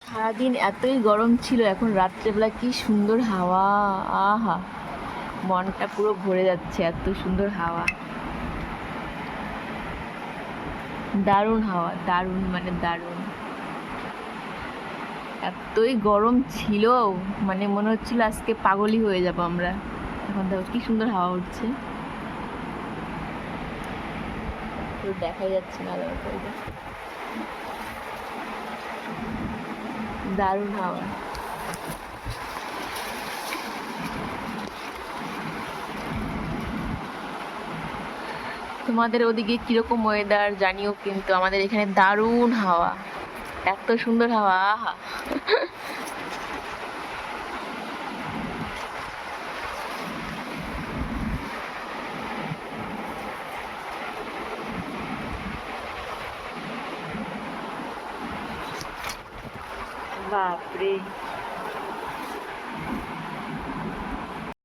সারাদিন এতই গরম ছিল, এখন রাত্রেবেলা কি সুন্দর হাওয়া। আহা, মনটা পুরো ভরে যাচ্ছে, এত সুন্দর হাওয়া। দারুণ হাওয়া, দারুণ মানে দারুণ। এতই গরম ছিল, মানে মনে হচ্ছিল আজকে পাগলই হয়ে যাবো আমরা। এখন দেখো কি সুন্দর হাওয়া উঠছে, তো দেখাই যাচ্ছে না আলাদা করে। দারুণ হাওয়া। তোমাদের ওদিকে কিরকম ওয়েদার জানিও, কিন্তু আমাদের এখানে দারুণ হাওয়া, এত সুন্দর হাওয়া। আহা, বাপরে।